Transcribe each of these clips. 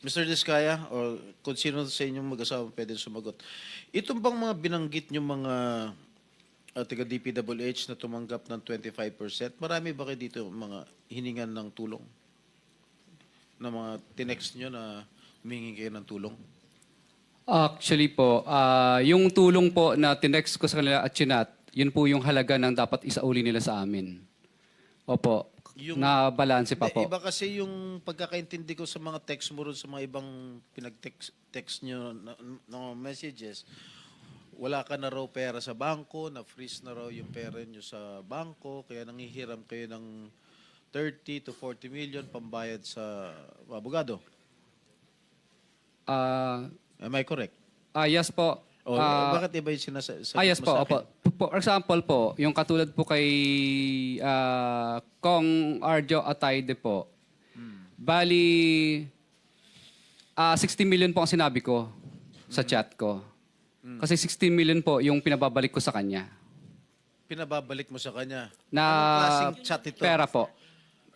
Mr. Diskaya, o kung sino sa inyong mag-asawa pwede sumagot. Itong bang mga binanggit nyo mga taga DPWH na tumanggap ng 25%, marami ba kayo dito mga hiningan ng tulong? Na mga tinext nyo na humingi kayo ng tulong? Actually po, yung tulong po na tinext ko sa kanila at chinat, yun po yung halaga ng dapat isauli nila sa amin. Opo, na balanse pa Hindi, po. iba kasi yung pagkakaintindi ko sa mga text mo ron sa mga ibang pinag-text nyo na messages. Wala ka na raw pera sa bangko, na-freeze na raw yung pera nyo sa bangko, kaya nangihiram kayo ng 30 to 40 million pambayad sa abogado. Ah, Am I correct? yes po. O bakit iba yung sinasagot Yes mo po, sa opo. akin? For example po, yung katulad po kay Kong Arjo Atayde po. Bali, 60 million po ang sinabi ko sa chat ko. Kasi 16 million po yung pinababalik ko sa kanya. Pinababalik mo sa kanya. Na Anong klaseng chat ito? pera po.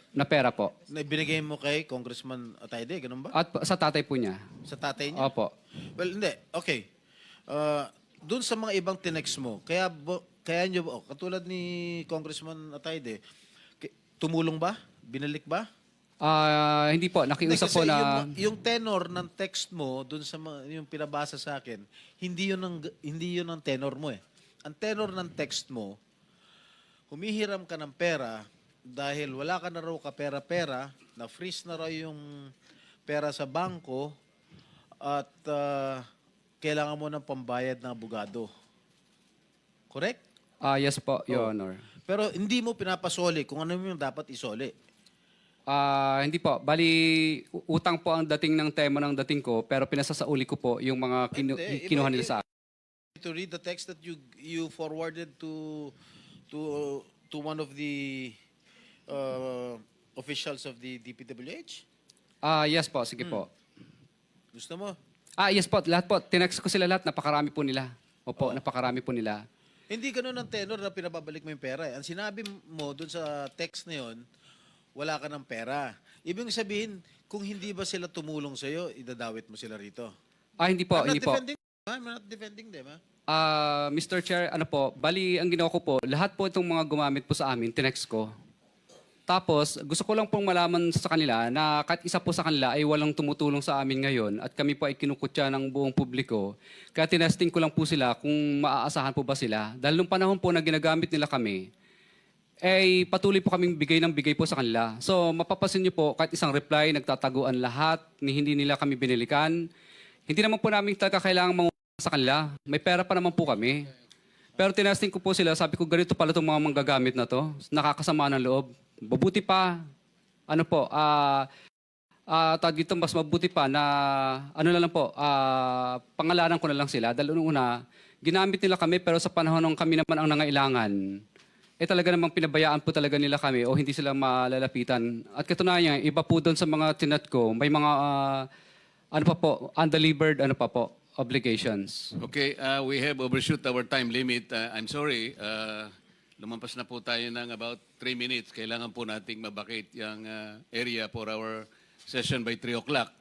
Na pera po. Na binigay mo kay Congressman Atayde, ganun ba? At sa tatay po niya. Sa tatay niya? Opo. Well, hindi. Okay. Doon sa mga ibang tinext mo, kaya nyo, katulad ni Congressman Atayde, tumulong ba? Binalik ba? Hindi po, Hindi, nakiusap po kasi na... yung tenor ng text mo, doon sa yung pinabasa sa akin, hindi yun ang tenor mo eh. Ang tenor ng text mo, humihiram ka ng pera dahil wala ka na raw kapera-pera, na-freeze na raw yung pera sa bangko, at kailangan mo ng pambayad ng abogado. Correct? yes po, Your Honor. Pero hindi mo pinapasoli kung ano yung dapat isoli. Hindi po. Bali, utang po ang dating ng tema ng dating ko, pero pinasasauli ko po yung mga Hindi, kinuha nila sa akin. To read the text that you forwarded to one of the officials of the DPWH? Yes po, sige po. Gusto mo? Yes po, lahat po. Tinext ko sila lahat, napakarami po nila. Opo, napakarami po nila. Hindi ganun ang tenor na pinababalik mo yung pera. Eh. Ang sinabi mo dun sa text na yun, wala ka ng pera. Ibig sabihin, kung hindi ba sila tumulong sa'yo, idadawit mo sila rito. Hindi po, hindi po. I'm not defending them, ha? Mr. Chair, ano po, bali, ang ginawa ko po, lahat po itong mga gumamit po sa amin, tinext ko. Tapos, gusto ko lang pong malaman sa kanila na kahit isa po sa kanila ay walang tumutulong sa amin ngayon at kami po ay kinukutya ng buong publiko. Kaya tinesting ko lang po sila kung maaasahan po ba sila. Dahil nung panahon po na ginagamit nila kami, ay patuloy po kaming bigay ng bigay po sa kanila. So, mapapasin niyo po, kahit isang reply, nagtataguan lahat, ni hindi nila kami binilikan. Hindi naman po namin talaga kailangang mangutang sa kanila. May pera pa naman po kami. Pero tinesting ko po sila, sabi ko, ganito pala itong mga manggagamit na to. Nakakasama ng loob. Mabuti pa, ano po, tawag dito, mas mabuti pa na, ano na lang po, pangalanan ko na lang sila. Dahil una, ginamit nila kami, pero sa panahon ng kami naman ang nangailangan, talaga namang pinabayaan po talaga nila kami o hindi sila malalapitan. At katunayan, iba po doon sa mga tinat ko, may mga, ano pa po, undelivered, ano pa po, obligations. Okay, we have overshoot our time limit. I'm sorry, lumampas na po tayo ng about 3 minutes. Kailangan po nating mabakit yung area for our session by 3 o'clock.